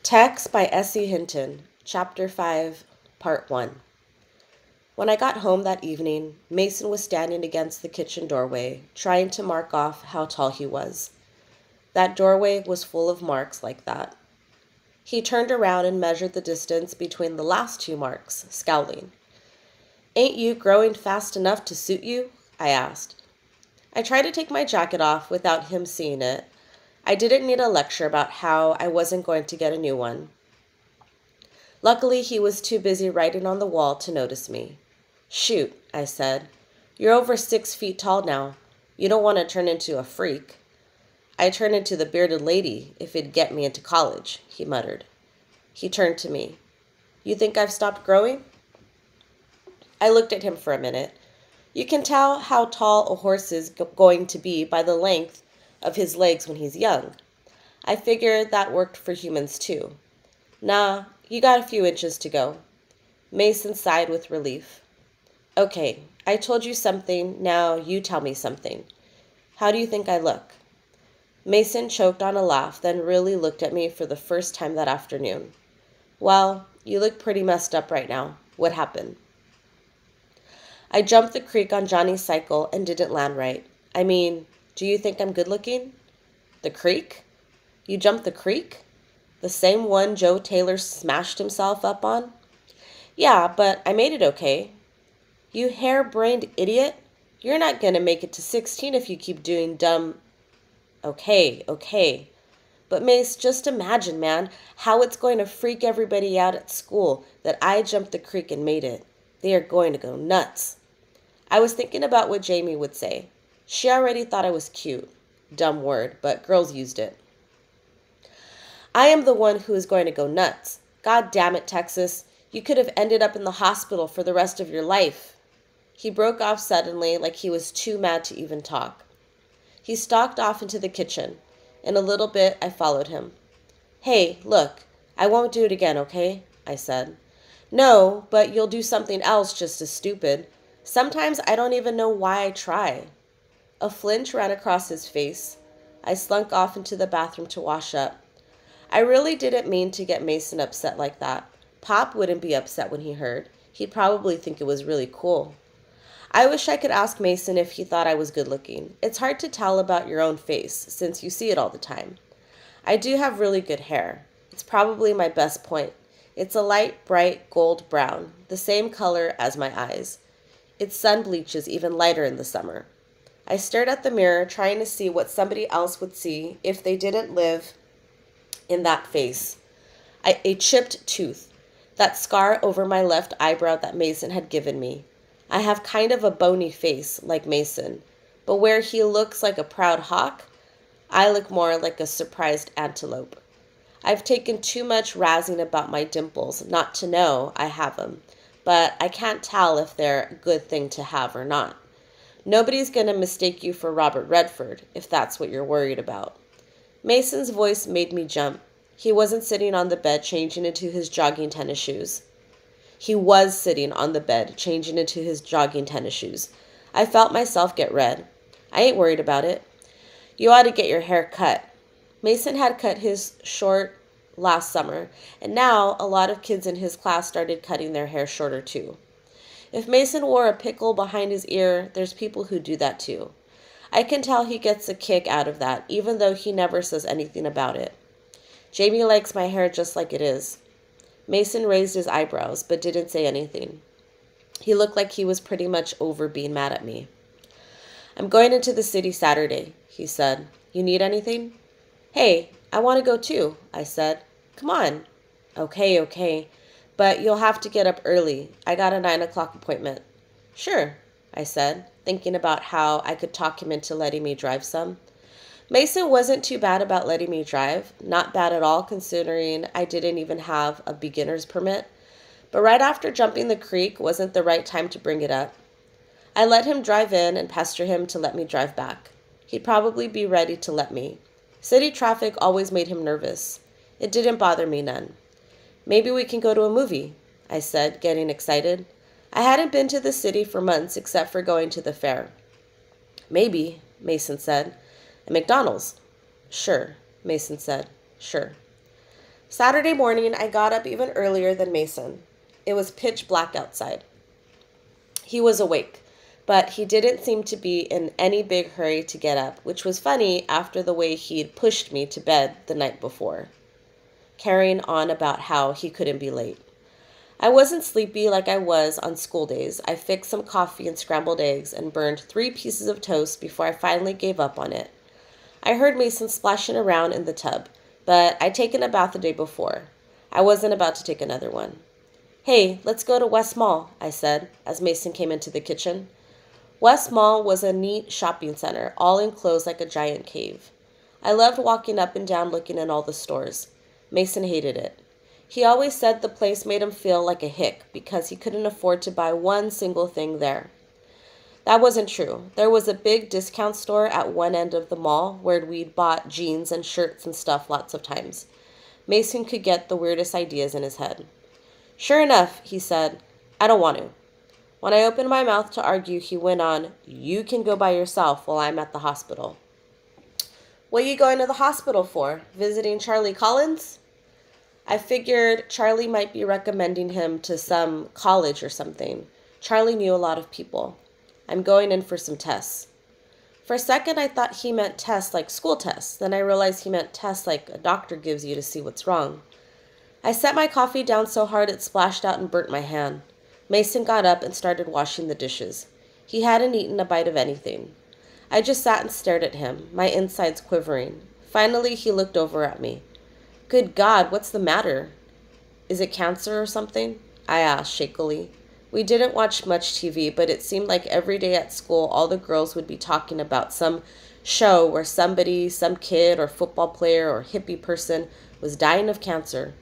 Text by Hinton, Chapter 5, Part 1. When I got home that evening, Mason was standing against the kitchen doorway, trying to mark off how tall he was. That doorway was full of marks like that. He turned around and measured the distance between the last two marks, scowling. "Ain't you growing fast enough to suit you?" I asked. I tried to take my jacket off without him seeing it. I didn't need a lecture about how I wasn't going to get a new one. Luckily, he was too busy writing on the wall to notice me. "Shoot," I said. "You're over 6 feet tall now. You don't want to turn into a freak." "I turn into the bearded lady if it'd get me into college," he muttered. He turned to me. "You think I've stopped growing?" I looked at him for a minute. You can tell how tall a horse is going to be by the length of his legs when he's young. I figured that worked for humans too. "Nah, you got a few inches to go." Mason sighed with relief. "Okay, I told you something, now you tell me something. How do you think I look?" Mason choked on a laugh, then really looked at me for the first time that afternoon. "Well, you look pretty messed up right now. What happened?" "I jumped the creek on Johnny's cycle and didn't land right. I mean, do you think I'm good looking?" "The creek? You jumped the creek? The same one Joe Taylor smashed himself up on?" "Yeah, but I made it okay." "You hair-brained idiot. You're not going to make it to 16 if you keep doing dumb—" Okay. But Mace, just imagine, man, how it's going to freak everybody out at school that I jumped the creek and made it. They are going to go nuts. I was thinking about what Jamie would say. She already thought I was cute. Dumb word, but girls used it. I am the one who is going to go nuts. God damn it, Texas. You could have ended up in the hospital for the rest of your life. He broke off suddenly, like he was too mad to even talk. He stalked off into the kitchen. In a little bit, I followed him. "Hey, look, I won't do it again, okay?" I said. "No, but you'll do something else just as stupid. Sometimes I don't even know why I try." A flinch ran across his face. I slunk off into the bathroom to wash up. I really didn't mean to get Mason upset like that. Pop wouldn't be upset when he heard. He'd probably think it was really cool. I wish I could ask Mason if he thought I was good looking. It's hard to tell about your own face, since you see it all the time. I do have really good hair. It's probably my best point. It's a light, bright gold brown, the same color as my eyes. Its sun bleaches even lighter in the summer. I stared at the mirror, trying to see what somebody else would see if they didn't live in that face. A chipped tooth. That scar over my left eyebrow that Mason had given me. I have kind of a bony face, like Mason, but where he looks like a proud hawk, I look more like a surprised antelope. I've taken too much razzing about my dimples not to know I have them, but I can't tell if they're a good thing to have or not. Nobody's going to mistake you for Robert Redford, if that's what you're worried about. Mason's voice made me jump. He wasn't sitting on the bed changing into his jogging tennis shoes. He was sitting on the bed, changing into his jogging tennis shoes. I felt myself get red. I ain't worried about it. "You ought to get your hair cut." Mason had cut his short last summer, and now a lot of kids in his class started cutting their hair shorter too. If Mason wore a pickle behind his ear, there's people who do that too. I can tell he gets a kick out of that, even though he never says anything about it. Jamie likes my hair just like it is. Mason raised his eyebrows, but didn't say anything. He looked like he was pretty much over being mad at me. "I'm going into the city Saturday," he said. "You need anything?" "Hey, I want to go too," I said. "Come on." Okay. But you'll have to get up early. I got a 9 o'clock appointment." "Sure," I said, thinking about how I could talk him into letting me drive some. Mason wasn't too bad about letting me drive. Not bad at all, considering I didn't even have a beginner's permit. But right after jumping the creek wasn't the right time to bring it up. I let him drive in and pester him to let me drive back. He'd probably be ready to let me. City traffic always made him nervous. It didn't bother me none. "Maybe we can go to a movie," I said, getting excited. I hadn't been to the city for months except for going to the fair. "Maybe," Mason said. "At McDonald's." "Sure," Mason said. "Sure." Saturday morning, I got up even earlier than Mason. It was pitch black outside. He was awake, but he didn't seem to be in any big hurry to get up, which was funny after the way he'd pushed me to bed the night before, carrying on about how he couldn't be late. I wasn't sleepy like I was on school days. I fixed some coffee and scrambled eggs and burned 3 pieces of toast before I finally gave up on it. I heard Mason splashing around in the tub, but I'd taken a bath the day before. I wasn't about to take another one. "Hey, let's go to West Mall," I said, as Mason came into the kitchen. West Mall was a neat shopping center, all enclosed like a giant cave. I loved walking up and down looking in all the stores. Mason hated it. He always said the place made him feel like a hick because he couldn't afford to buy one single thing there. That wasn't true. There was a big discount store at one end of the mall where we'd bought jeans and shirts and stuff lots of times. Mason could get the weirdest ideas in his head. "Sure enough," he said, "I don't want to." When I opened my mouth to argue, he went on, "You can go by yourself while I'm at the hospital." "What are you going to the hospital for? Visiting Charlie Collins?" I figured Charlie might be recommending him to some college or something. Charlie knew a lot of people. "I'm going in for some tests." For a second, I thought he meant tests like school tests. Then I realized he meant tests like a doctor gives you to see what's wrong. I set my coffee down so hard it splashed out and burnt my hand. Mason got up and started washing the dishes. He hadn't eaten a bite of anything. I just sat and stared at him, my insides quivering. Finally, he looked over at me. "Good God, what's the matter? Is it cancer or something?" I asked shakily. We didn't watch much TV, but it seemed like every day at school all the girls would be talking about some show where somebody, some kid or football player or hippie person was dying of cancer.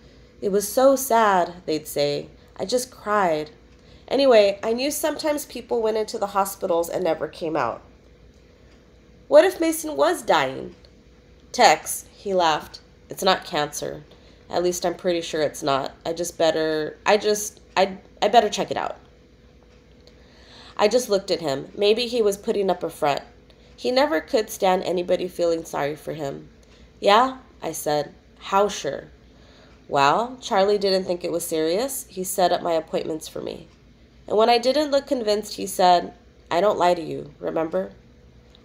"It was so sad," they'd say. I just cried. Anyway, I knew sometimes people went into the hospitals and never came out. What if Mason was dying? "Tex," he laughed. "It's not cancer. At least I'm pretty sure it's not. I better check it out." I just looked at him. Maybe he was putting up a front. He never could stand anybody feeling sorry for him. "Yeah?" I said. "How sure?" "Well, Charlie didn't think it was serious. He set up my appointments for me." And when I didn't look convinced, he said, "I don't lie to you, remember?"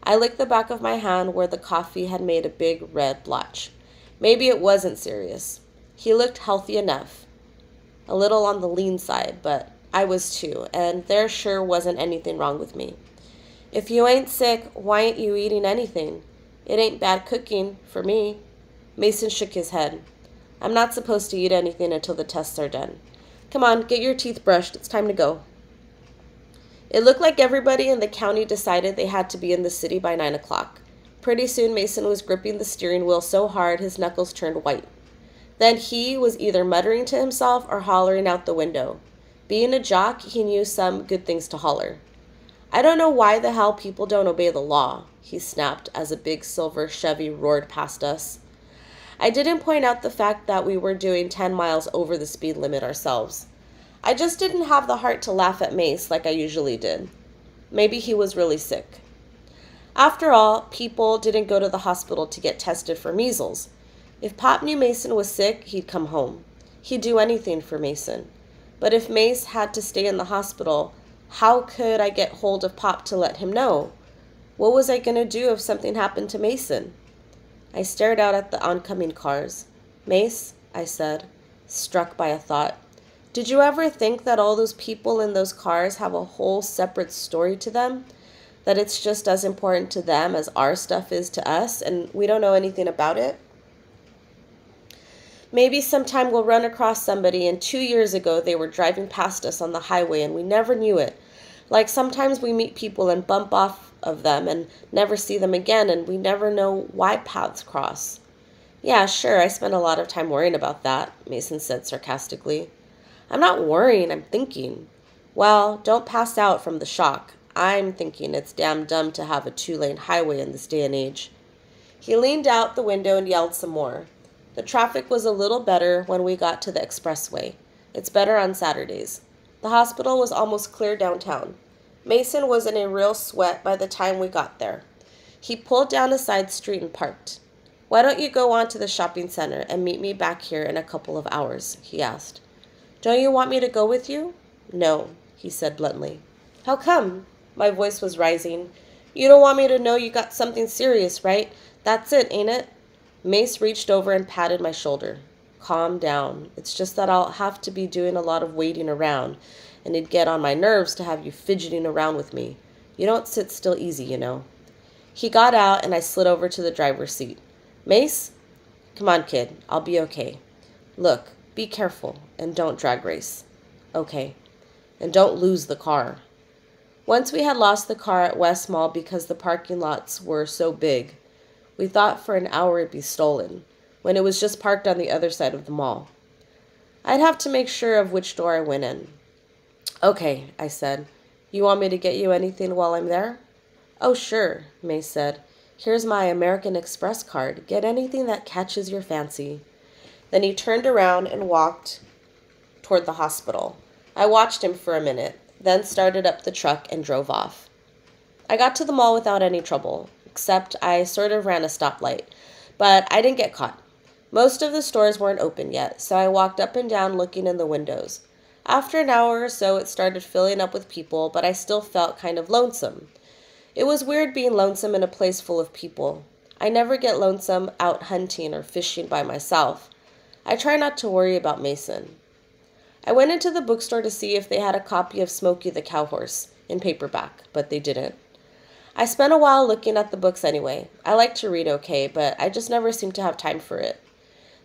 I licked the back of my hand where the coffee had made a big red blotch. Maybe it wasn't serious. He looked healthy enough. A little on the lean side, but I was too, and there sure wasn't anything wrong with me. "If you ain't sick, why ain't you eating anything? It ain't bad cooking, for me." Mason shook his head. "I'm not supposed to eat anything until the tests are done. Come on, get your teeth brushed. It's time to go." It looked like everybody in the county decided they had to be in the city by 9 o'clock. Pretty soon Mason was gripping the steering wheel so hard his knuckles turned white. Then he was either muttering to himself or hollering out the window. Being a jock, he knew some good things to holler. "I don't know why the hell people don't obey the law," he snapped as a big silver Chevy roared past us. I didn't point out the fact that we were doing 10 miles over the speed limit ourselves. I just didn't have the heart to laugh at Mace like I usually did. Maybe he was really sick. After all, people didn't go to the hospital to get tested for measles. If Pop knew Mason was sick, he'd come home. He'd do anything for Mason. But if Mace had to stay in the hospital, how could I get hold of Pop to let him know? What was I going to do if something happened to Mason? I stared out at the oncoming cars. "Mace," I said, struck by a thought, "did you ever think that all those people in those cars have a whole separate story to them? That it's just as important to them as our stuff is to us, and we don't know anything about it? Maybe sometime we'll run across somebody and 2 years ago they were driving past us on the highway and we never knew it. Like sometimes we meet people and bump off of them and never see them again and we never know why paths cross." "Yeah, sure, I spend a lot of time worrying about that," Mason said sarcastically. "I'm not worrying, I'm thinking." "Well, don't pass out from the shock. I'm thinking it's damn dumb to have a 2-lane highway in this day and age." He leaned out the window and yelled some more. The traffic was a little better when we got to the expressway. It's better on Saturdays. The hospital was almost clear downtown. Mason was in a real sweat by the time we got there. He pulled down a side street and parked. Why don't you go on to the shopping center and meet me back here in a couple of hours? He asked. Don't you want me to go with you? No, he said bluntly. How come? My voice was rising. You don't want me to know you got something serious, right? That's it, ain't it? Mace reached over and patted my shoulder. Calm down. It's just that I'll have to be doing a lot of waiting around, and it'd get on my nerves to have you fidgeting around with me. You don't sit still easy, you know. He got out, and I slid over to the driver's seat. Mace? Come on, kid. I'll be okay. Look, be careful, and don't drag race. Okay. And don't lose the car. Once we had lost the car at West Mall because the parking lots were so big, we thought for an hour it'd be stolen, when it was just parked on the other side of the mall. I'd have to make sure of which door I went in. Okay, I said. You want me to get you anything while I'm there? Oh, sure, May said. Here's my American Express card. Get anything that catches your fancy. Then he turned around and walked toward the hospital. I watched him for a minute, then started up the truck and drove off. I got to the mall without any trouble, except I sort of ran a stoplight, but I didn't get caught. Most of the stores weren't open yet, so I walked up and down looking in the windows. After an hour or so, it started filling up with people, but I still felt kind of lonesome. It was weird being lonesome in a place full of people. I never get lonesome out hunting or fishing by myself. I try not to worry about Mason. I went into the bookstore to see if they had a copy of Smokey the Cowhorse in paperback, but they didn't. I spent a while looking at the books anyway. I like to read okay, but I just never seem to have time for it.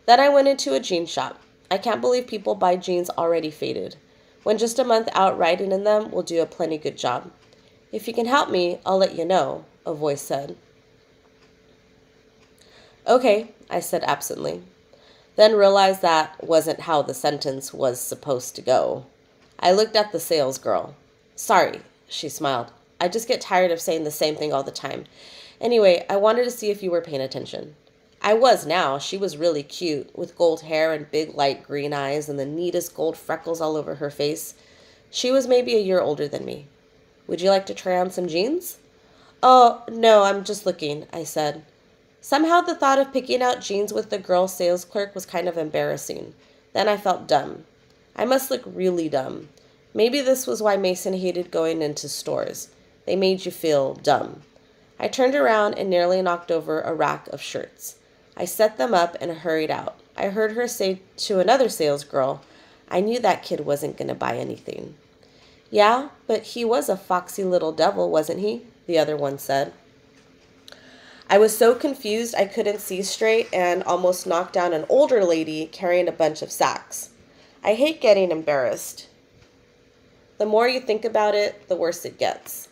Then I went into a jean shop. I can't believe people buy jeans already faded, when just a month out riding in them will do a plenty good job. If you can help me, I'll let you know, a voice said. Okay, I said absently. Then realized that wasn't how the sentence was supposed to go. I looked at the sales girl. Sorry, she smiled. I just get tired of saying the same thing all the time. Anyway, I wanted to see if you were paying attention. I was now. She was really cute, with gold hair and big light green eyes and the neatest gold freckles all over her face. She was maybe a year older than me. Would you like to try on some jeans? Oh, no, I'm just looking, I said. Somehow the thought of picking out jeans with the girl sales clerk was kind of embarrassing. Then I felt dumb. I must look really dumb. Maybe this was why Mason hated going into stores. They made you feel dumb. I turned around and nearly knocked over a rack of shirts. I set them up and hurried out. I heard her say to another sales girl, I knew that kid wasn't going to buy anything. Yeah, but he was a foxy little devil, wasn't he? The other one said. I was so confused I couldn't see straight and almost knocked down an older lady carrying a bunch of sacks. I hate getting embarrassed. The more you think about it, the worse it gets.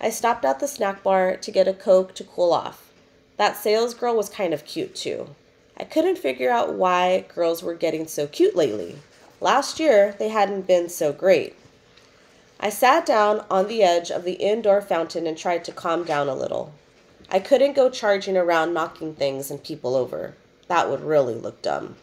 I stopped at the snack bar to get a Coke to cool off. That sales girl was kind of cute too. I couldn't figure out why girls were getting so cute lately. Last year, they hadn't been so great. I sat down on the edge of the indoor fountain and tried to calm down a little. I couldn't go charging around knocking things and people over. That would really look dumb.